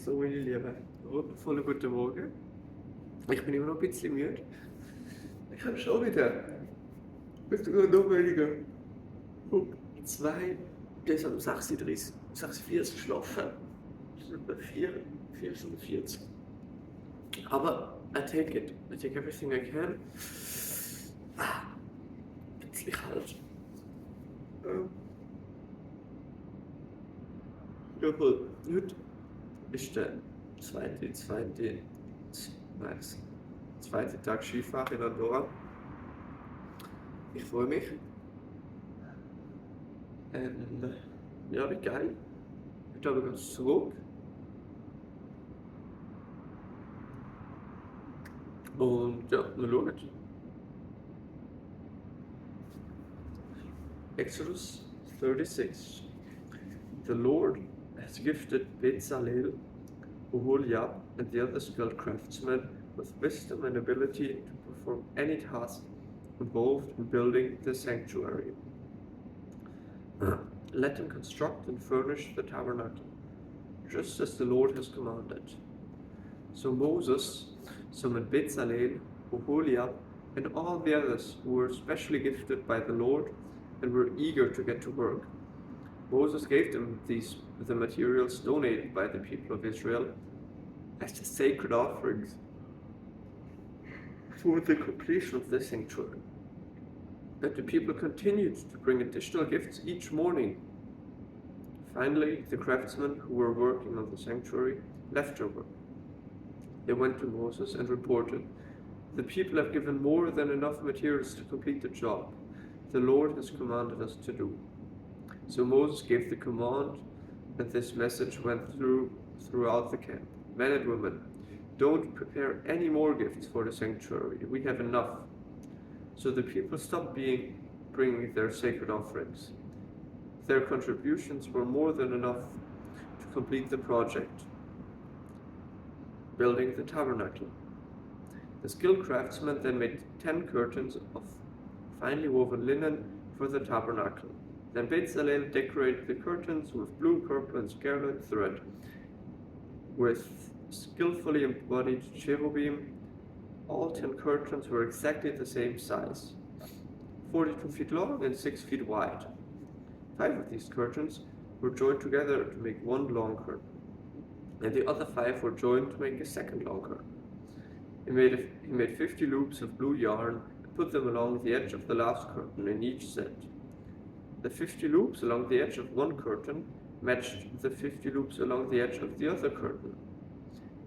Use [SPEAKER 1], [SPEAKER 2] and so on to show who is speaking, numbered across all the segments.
[SPEAKER 1] So, meine Lieben, wundervolle guten Morgen. Ich bin immer noch ein bisschen müde. Ich habe schon wieder, müsste gerade noch weniger, um 2, bis um 6:30 6:40 geschlafen. Das sind etwa 4 Stunden 40. Aber I take it. I take everything I can. Ein bisschen kalt. Ja, voll. Heute ist der zweite Tag Skifahren in Andorra. Ich freue mich. Ja, wie geil. Ich glaube, ganz zurück. Und ja, wir schauen. Exodus 36. The Lord has gifted Bezalel, Oholiab, and the other skilled craftsmen with wisdom and ability to perform any task involved in building the sanctuary. Let them construct and furnish the tabernacle, just as the Lord has commanded. So Moses summoned Bezalel, Oholiab, and all the others who were specially gifted by the Lord and were eager to get to work. Moses gave them the materials donated by the people of Israel as the sacred offerings for the completion of the sanctuary. But the people continued to bring additional gifts each morning. Finally, the craftsmen who were working on the sanctuary left their work. They went to Moses and reported, "The people have given more than enough materials to complete the job the Lord has commanded us to do." So Moses gave the command, and this message went throughout the camp. Men and women, don't prepare any more gifts for the sanctuary. We have enough. So the people stopped bringing their sacred offerings. Their contributions were more than enough to complete the project, building the tabernacle. The skilled craftsmen then made 10 curtains of finely woven linen for the tabernacle. Then Bezalel decorated the curtains with blue, purple, and scarlet thread. With skillfully embodied cherubim, all 10 curtains were exactly the same size, 42 feet long and 6 feet wide. 5 of these curtains were joined together to make one long curtain, and the other 5 were joined to make a second long curtain. He made 50 loops of blue yarn and put them along the edge of the last curtain in each set. The 50 loops along the edge of one curtain matched the 50 loops along the edge of the other curtain.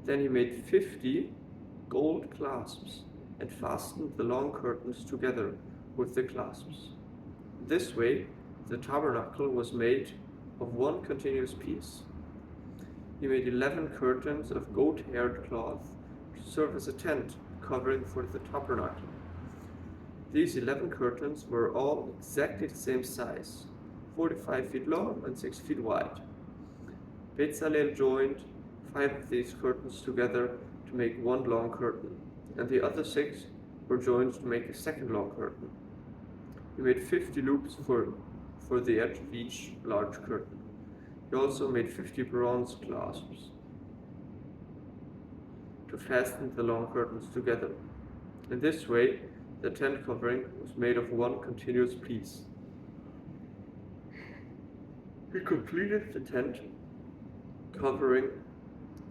[SPEAKER 1] Then he made 50 gold clasps and fastened the long curtains together with the clasps. This way, the tabernacle was made of one continuous piece. He made 11 curtains of goat-haired cloth to serve as a tent covering for the tabernacle. These 11 curtains were all exactly the same size, 45 feet long and 6 feet wide. Bezalel joined 5 of these curtains together to make one long curtain, and the other 6 were joined to make a second long curtain. He made 50 loops for the edge of each large curtain. He also made 50 bronze clasps to fasten the long curtains together. In this way, the tent covering was made of one continuous piece. He completed the tent covering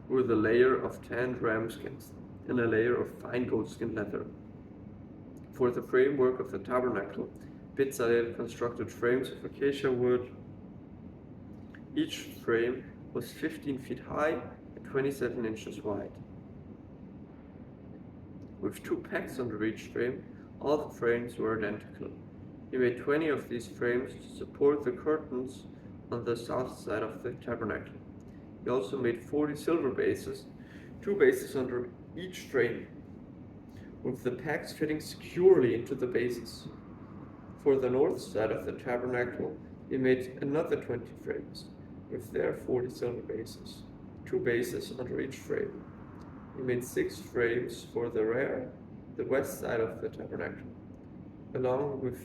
[SPEAKER 1] with a layer of tanned ram skins and a layer of fine goatskin leather. For the framework of the tabernacle, Bezalel constructed frames of acacia wood. Each frame was 15 feet high and 27 inches wide. With 2 pegs under each frame, all the frames were identical. He made 20 of these frames to support the curtains on the south side of the tabernacle. He also made 40 silver bases, 2 bases under each frame, with the pegs fitting securely into the bases. For the north side of the tabernacle, he made another 20 frames, with their 40 silver bases, 2 bases under each frame. He made 6 frames for the west side of the tabernacle, along with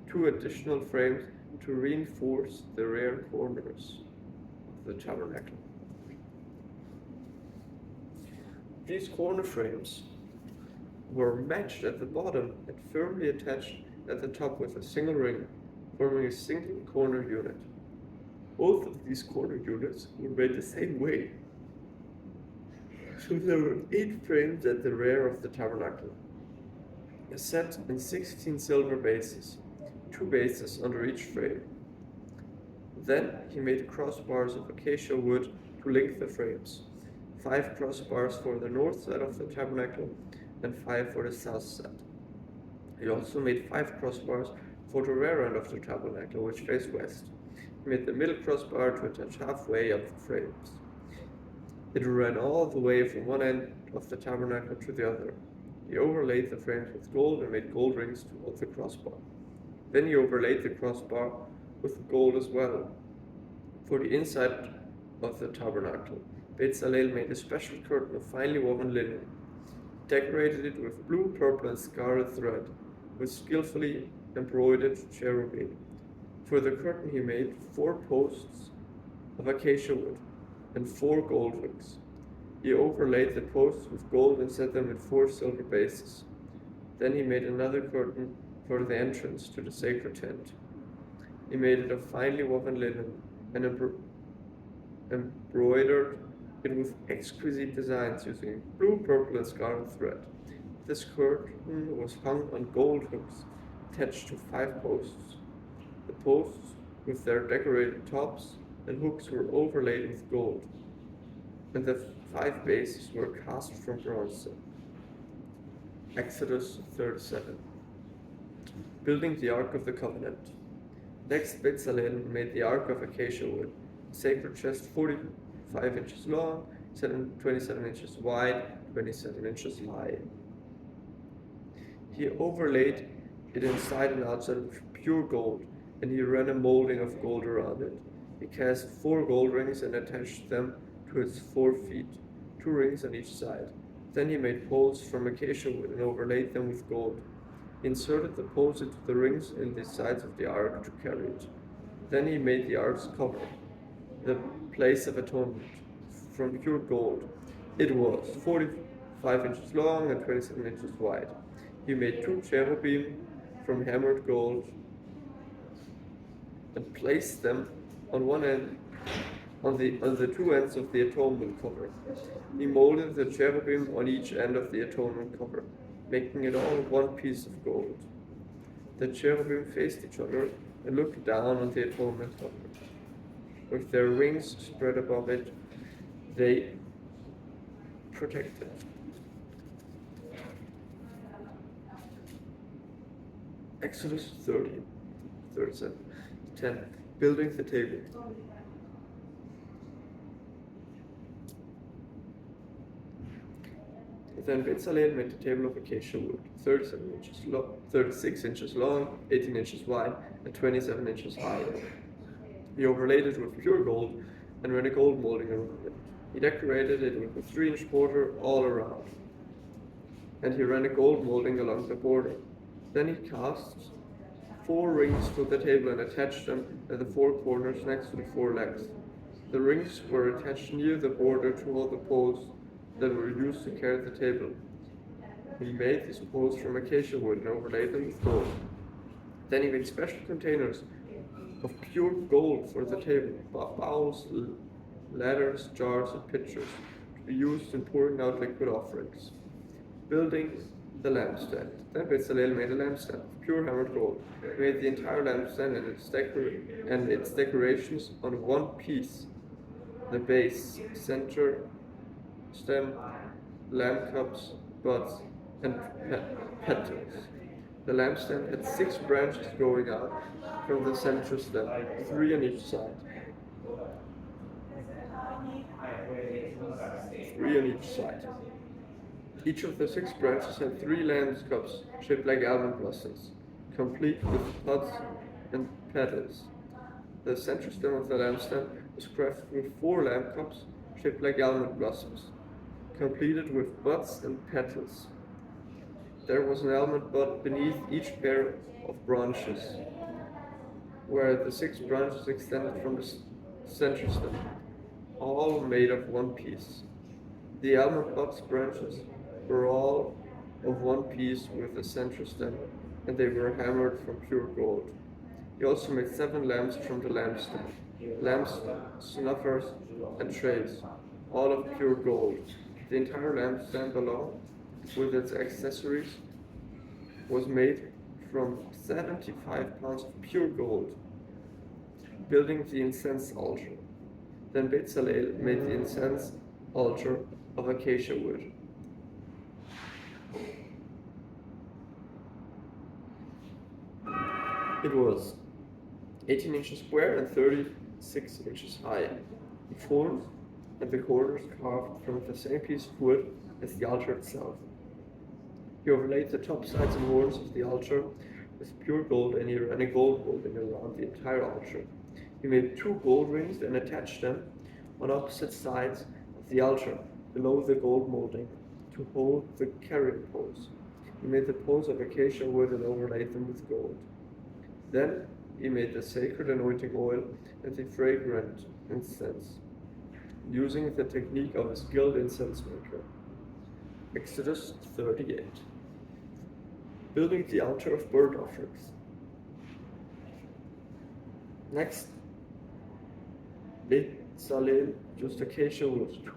[SPEAKER 1] 2 additional frames to reinforce the rear corners of the tabernacle. These corner frames were matched at the bottom and firmly attached at the top with a single ring, forming a single corner unit. Both of these corner units were made the same way, so there were 8 frames at the rear of the tabernacle, set in 16 silver bases, 2 bases under each frame. Then he made crossbars of acacia wood to link the frames, 5 crossbars for the north side of the tabernacle and 5 for the south side. He also made 5 crossbars for the rear end of the tabernacle, which faced west. He made the middle crossbar to attach halfway up the frames. It ran all the way from one end of the tabernacle to the other. He overlaid the frames with gold and made gold rings to hold the crossbar. Then he overlaid the crossbar with gold as well. For the inside of the tabernacle, Bezalel made a special curtain of finely woven linen, decorated it with blue, purple, and scarlet thread, with skillfully embroidered cherubim. For the curtain he made 4 posts of acacia wood and 4 gold hooks. He overlaid the posts with gold and set them in 4 silver bases. Then he made another curtain for the entrance to the sacred tent. He made it of finely woven linen and embroidered it with exquisite designs using blue, purple, and scarlet thread. This curtain was hung on gold hooks attached to 5 posts. The posts, with their decorated tops and hooks, were overlaid with gold, and the 5 bases were cast from bronze. Exodus 37. Building the Ark of the Covenant. Next, Bezalel made the Ark of acacia wood, a sacred chest 45 inches long, 27 inches wide, 27 inches high. He overlaid it inside and outside with pure gold, and he ran a molding of gold around it. He cast 4 gold rings and attached them to its 4 feet, 2 rings on each side. Then he made poles from acacia wood and overlaid them with gold. He inserted the poles into the rings in the sides of the ark to carry it. Then he made the ark's cover, the place of atonement, from pure gold. It was 45 inches long and 27 inches wide. He made 2 cherubim from hammered gold and placed them on one end, on the 2 ends of the atonement cover. He molded the cherubim on each end of the atonement cover, making it all one piece of gold. The cherubim faced each other and looked down on the atonement cover. With their wings spread above it, they protected it. Exodus 30, 37, 10. Building the table. Then Bezalel made the table of acacia wood, 36 inches long, 18 inches wide, and 27 inches high. He overlaid it with pure gold and ran a gold molding around it. He decorated it with a 3-inch border all around, and he ran a gold molding along the border. Then he cast 4 rings to the table and attached them at the 4 corners next to the 4 legs. The rings were attached near the border to all the poles that were used to carry the table. He made these poles from acacia wood and overlaid them with gold. Then he made special containers of pure gold for the table, bowls, ladders, jars, and pitchers, to be used in pouring out liquid offerings. Building the lampstand. Then Bezalel made a lampstand of pure hammered gold. He made the entire lampstand and its decorations on one piece: the base, center, stem, lamp cups, buds, and petals. The lampstand had 6 branches going out from the center stem, 3 on each side. 3 on each side. Each of the 6 branches had 3 lamp cups shaped like almond blossoms, complete with buds and petals. The center stem of the lampstand was crafted with 4 lamp cups shaped like almond blossoms, completed with buds and petals. There was an almond bud beneath each pair of branches, where the 6 branches extended from the center stem, all made of one piece. The almond box branches were all of one piece with a center stem, and they were hammered from pure gold. He also made 7 lamps from the lampstand, lamps, snuffers, and trays, all of pure gold. The entire lampstand below, with its accessories, was made from 75 pounds of pure gold, building the incense altar. Then Bezalel made the incense altar of acacia wood. It was 18 inches square and 36 inches high. The horns and the corners carved from the same piece of wood as the altar itself. He overlaid the top sides and horns of the altar with pure gold, and he ran a gold molding around the entire altar. He made 2 gold rings and attached them on opposite sides of the altar, below the gold molding, to hold the carrying poles. He made the poles of acacia wood and overlaid them with gold. Then he made the sacred anointing oil and the fragrant incense, using the technique of a skilled incense maker. Exodus 38. Building the altar of burnt offerings. Next, Bezalel used acacia wood to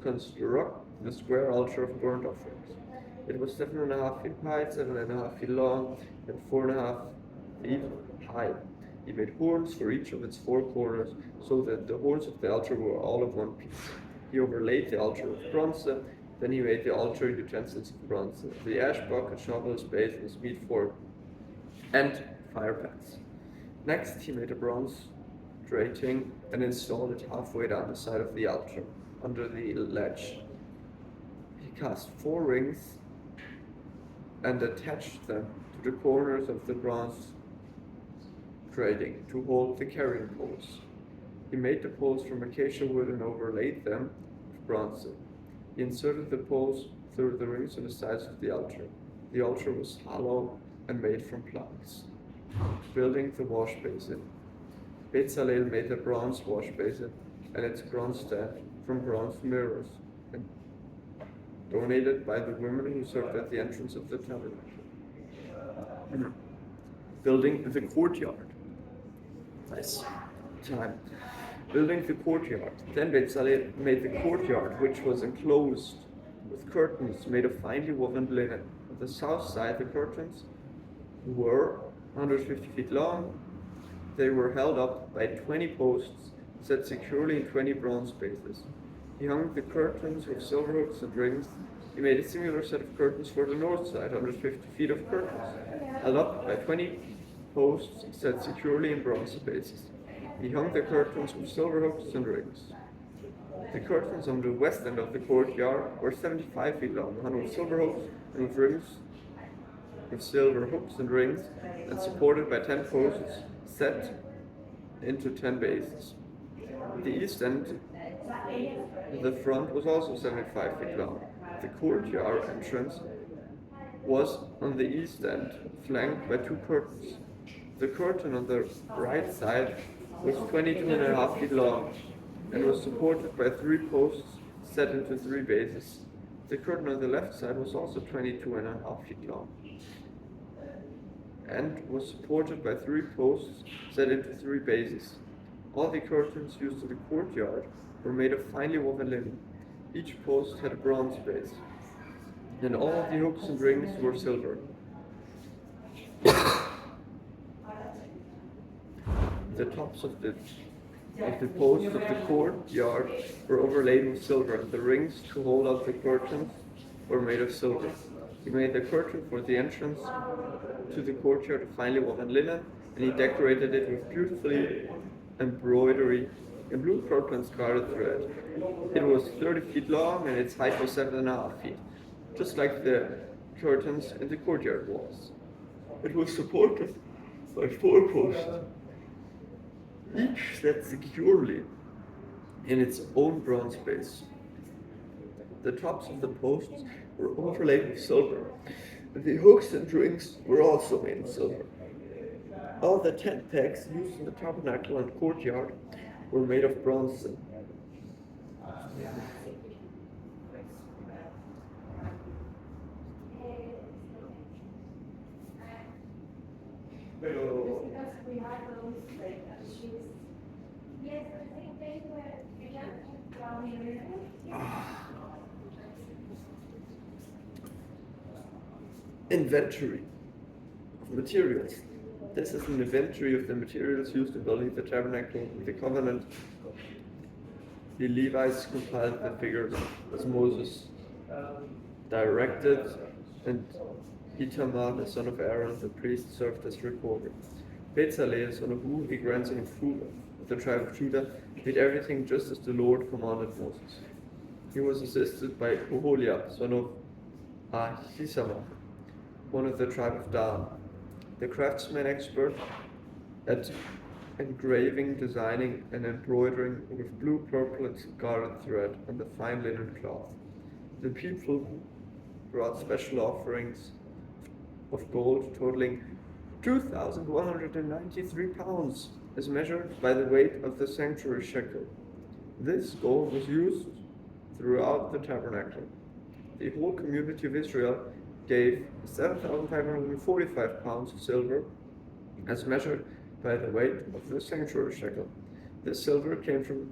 [SPEAKER 1] construct the square altar of burnt offerings. It was 7.5 feet high, 7.5 feet long, and 4.5 feet high. He made horns for each of its 4 corners, so that the horns of the altar were all of one piece. He overlaid the altar with bronze. Then he made the altar utensils of bronze, the ash bucket, shovel, spade, and meat fork, and fire pans. Next, he made a bronze grating and installed it halfway down the side of the altar, under the ledge. He cast 4 rings and attached them to the corners of the bronze grating to hold the carrying poles. He made the poles from acacia wood and overlaid them with bronze. He inserted the poles through the rings on the sides of the altar. The altar was hollow and made from planks. Building the wash basin. Bezalel made a bronze wash basin and its bronze stand from bronze mirrors, and donated by the women who served at the entrance of the tabernacle. Building the courtyard. Nice time. Building the courtyard. Then Bezalel made the courtyard, which was enclosed with curtains made of finely woven linen. On the south side, the curtains were 150 feet long. They were held up by 20 posts set securely in 20 bronze bases. He hung the curtains with silver hooks and rings. He made a similar set of curtains for the north side, 150 feet of curtains, held up by 20 posts set securely in bronze bases. He hung the curtains with silver hooks and rings. The curtains on the west end of the courtyard were 75 feet long, hung with silver hooks and with rings, with silver hooks and rings, and supported by 10 posts set into 10 bases. The east end, the front, was also 75 feet long. The courtyard entrance was on the east end, flanked by 2 curtains. The curtain on the right side was 22.5 feet long and was supported by 3 posts set into 3 bases. The curtain on the left side was also 22.5 feet long and was supported by 3 posts set into 3 bases. All the curtains used in the courtyard were made of finely woven linen. Each post had a bronze base, and all of the hooks and rings were silver. The tops of the posts of the courtyard were overlaid with silver, and the rings to hold up the curtains were made of silver. He made the curtain for the entrance to the courtyard of finely woven linen, and he decorated it with beautifully embroidery in blue, purple, and scarlet thread. It was 30 feet long, and its height was 7.5 feet, just like the curtains in the courtyard walls. It was supported by 4 posts, each set securely in its own bronze base. The tops of the posts were overlaid with silver, and the hooks and rings were also made of silver. All the tent pegs used in the tabernacle and courtyard were made of bronze. So,
[SPEAKER 2] Because we have those like sheets. Yes, I think they were down here.
[SPEAKER 1] inventory of materials. This is an inventory of the materials used in building the tabernacle, the covenant. The Levites compiled the figures as Moses directed, and Itamar, the son of Aaron, the priest, served as recorder. Bezalel, son of Ur, the grandson of Hur, of the tribe of Judah, did everything just as the Lord commanded Moses. He was assisted by Oholiab, son of Ahisamach, one of the tribe of Dan, the craftsman expert at engraving, designing, and embroidering with blue, purple, and scarlet thread on the fine linen cloth. The people brought special offerings of gold totaling 2,193 pounds, as measured by the weight of the sanctuary shekel. This gold was used throughout the tabernacle. The whole community of Israel gave 7,545 pounds of silver, as measured by the weight of the sanctuary shekel. This silver came from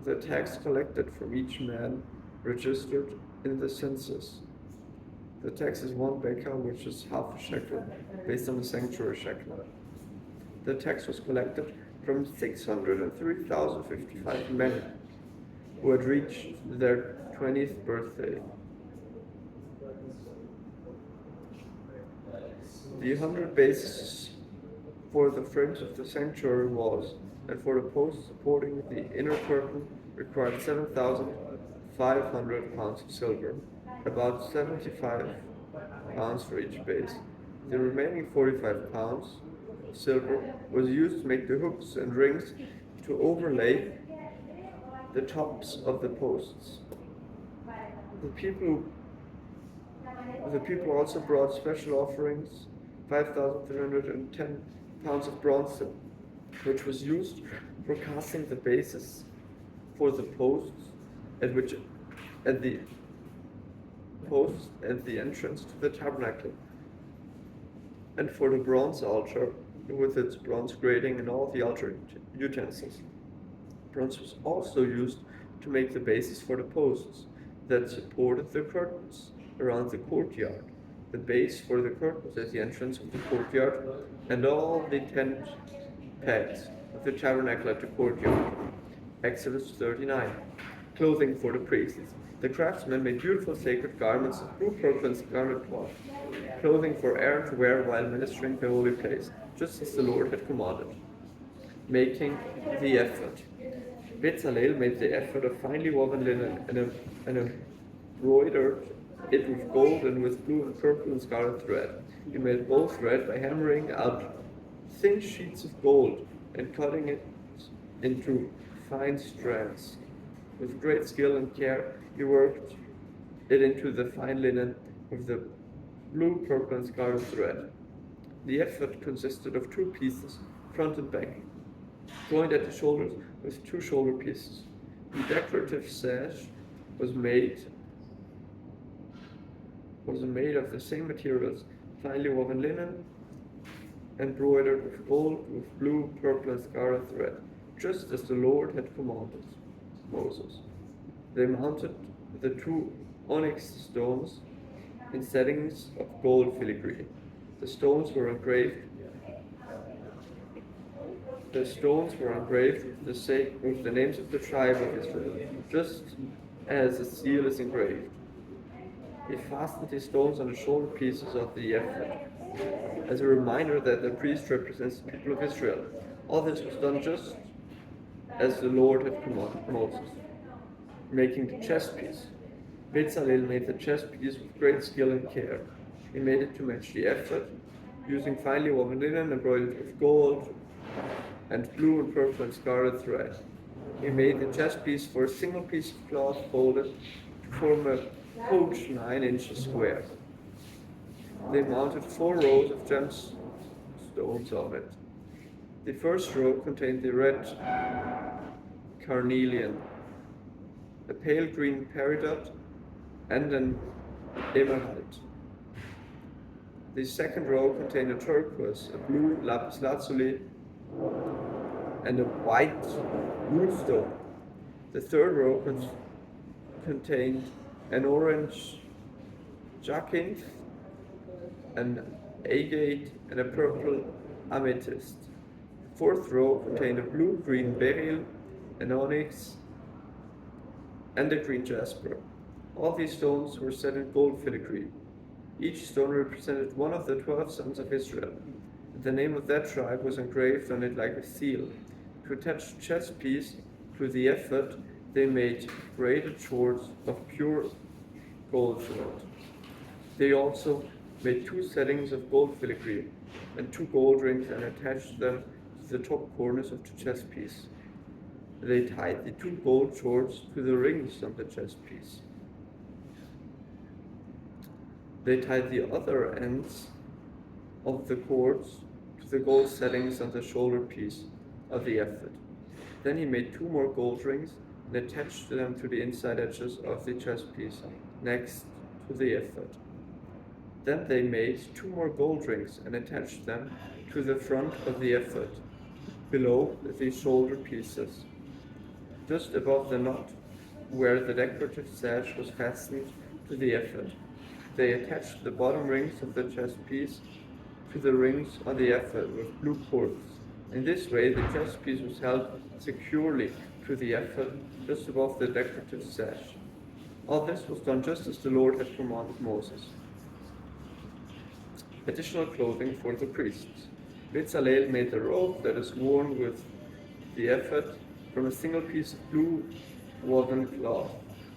[SPEAKER 1] the tax collected from each man registered in the census. The tax is 1 beka, which is half a shekel, based on the sanctuary shekel. The tax was collected from 603,055 men who had reached their 20th birthday. The 100 bases for the frames of the sanctuary walls and for the posts supporting the inner curtain required 7,500 pounds of silver, about 75 pounds for each base. The remaining 45 pounds of silver was used to make the hooks and rings to overlay the tops of the posts. The people also brought special offerings, 5,310 pounds of bronze, which was used for casting the bases for the posts at the entrance to the tabernacle, and for the bronze altar with its bronze grating and all the altar utensils. Bronze was also used to make the bases for the posts that supported the curtains around the courtyard, the base for the curtains at the entrance of the courtyard, and all the tent pegs of the tabernacle at the courtyard. Exodus 39. Clothing for the priests. The craftsmen made beautiful sacred garments of blue, purple, and scarlet cloth, clothing for Aaron to wear while ministering the holy place, just as the Lord had commanded. Making the ephod. Bezalel made the ephod of finely woven linen and embroidered it with gold and with blue and purple and scarlet thread. He made both thread by hammering out thin sheets of gold and cutting it into fine strands. With great skill and care, he worked it into the fine linen with the blue, purple, and scarlet thread. The ephod consisted of 2 pieces, front and back, joined at the shoulders with 2 shoulder pieces. The decorative sash was made of the same materials, finely woven linen, embroidered with gold, with blue, purple, and scarlet thread, just as the Lord had commanded Moses. They mounted the 2 onyx stones in settings of gold filigree. The stones were engraved with the names of the tribe of Israel, just as a seal is engraved. He fastened these stones on the shoulder pieces of the ephod, as a reminder that the priest represents the people of Israel. All this was done just as the Lord had commanded Moses. Making the chest piece. Bezalel made the chest piece with great skill and care. He made it to match the ephod, using finely woven linen embroidered with gold and blue and purple and scarlet thread. He made the chest piece for a single piece of cloth folded to form a pouch 9 inches square. They mounted 4 rows of gemstones on it. The first row contained the red carnelian, a pale green peridot, and an emerald. The second row contained a turquoise, a blue lapis lazuli, and a white moonstone. The third row contained an orange jacinth, an agate, and a purple amethyst. The fourth row contained a blue-green beryl, an onyx, and a green jasper. All these stones were set in gold filigree. Each stone represented one of the 12 sons of Israel. The name of that tribe was engraved on it like a seal. To attach the chest piece to the ephod, they made braided cords of pure gold thread. They also made 2 settings of gold filigree and 2 gold rings and attached them to the top corners of the chest piece. They tied the 2 gold cords to the rings on the chest piece. They tied the other ends of the cords to the gold settings on the shoulder piece of the ephod. Then he made 2 more gold rings and attached them to the inside edges of the chest piece next to the ephod. Then they made 2 more gold rings and attached them to the front of the ephod, below the shoulder pieces, just above the knot where the decorative sash was fastened to the ephod. They attached the bottom rings of the chest piece to the rings on the ephod with blue cords. In this way, the chest piece was held securely to the ephod just above the decorative sash. All this was done just as the Lord had commanded Moses. Additional clothing for the priests. Bezalel made the robe that is worn with the ephod from a single piece of blue woven cloth,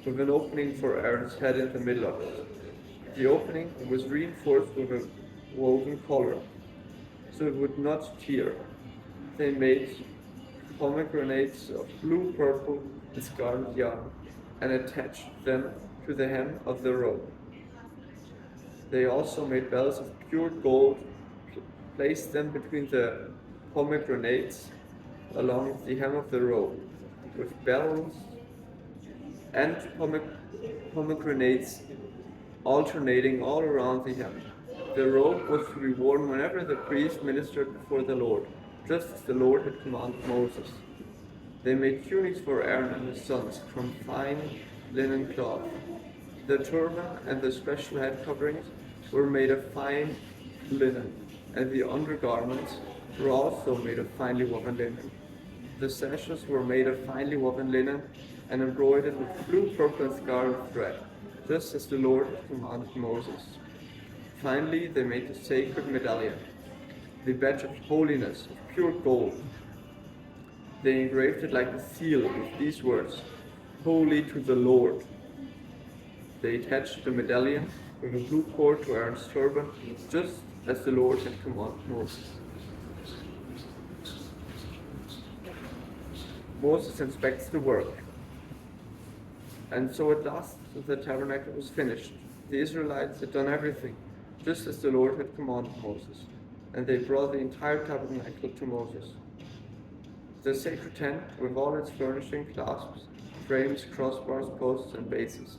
[SPEAKER 1] with an opening for Aaron's head in the middle of it. The opening was reinforced with a woven collar, so it would not tear. They made pomegranates of blue, purple, and scarlet yarn, and attached them to the hem of the robe. They also made bells of pure gold, placed them between the pomegranates along the hem of the robe, with bells and pomegranates alternating all around the hem. The robe was to be worn whenever the priest ministered before the Lord, just as the Lord had commanded Moses. They made tunics for Aaron and his sons from fine linen cloth. The turban and the special head coverings were made of fine linen, and the undergarments were also made of finely woven linen. The sashes were made of finely woven linen and embroidered with blue, purple, and scarlet thread, just as the Lord had commanded Moses. Finally, they made the sacred medallion, the badge of holiness of pure gold. They engraved it like a seal with these words, "Holy to the Lord." They attached the medallion with a blue cord to Aaron's turban, just as the Lord had commanded Moses. Moses inspects the work. And so at last the tabernacle was finished. The Israelites had done everything, just as the Lord had commanded Moses, and they brought the entire tabernacle to Moses. The sacred tent, with all its furnishing, clasps, frames, crossbars, posts, and bases.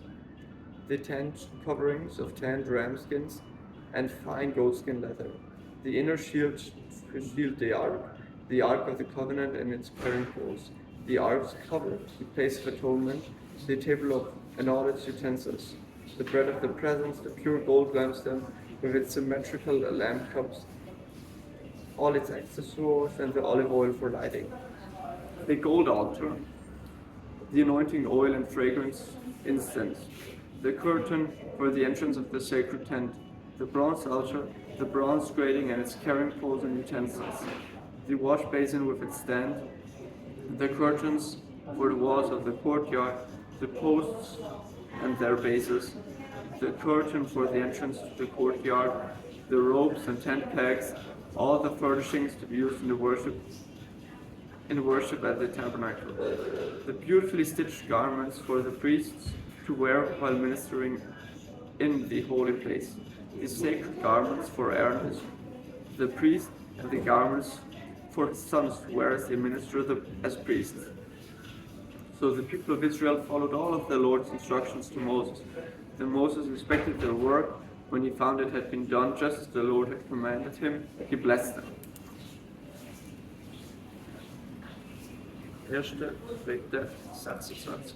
[SPEAKER 1] The tent coverings of tanned ram skins and fine goatskin leather. The inner shield to shield the ark of the covenant and its carrying poles. The ark's cover, the place of atonement, the table and all its utensils. The bread of the presence, the pure gold lampstand with its symmetrical lamp cups, all its accessories, and the olive oil for lighting. The gold altar, the anointing oil and fragrance incense, the curtain for the entrance of the sacred tent, the bronze altar, the bronze grating and its carrying poles and utensils, the wash basin with its stand, the curtains for the walls of the courtyard, the posts and their bases, the curtain for the entrance to the courtyard, the ropes and tent pegs, all the furnishings to be used in the worship at the tabernacle, the beautifully stitched garments for the priests to wear while ministering in the holy place, the sacred garments for Aaron, the priest, and the garments for his sons to wear as they minister as priests. So the people of Israel followed all of the Lord's instructions to Moses. Then Moses inspected their work When he found it had been done just as the Lord had commanded him, he blessed them. 1. 3. 26.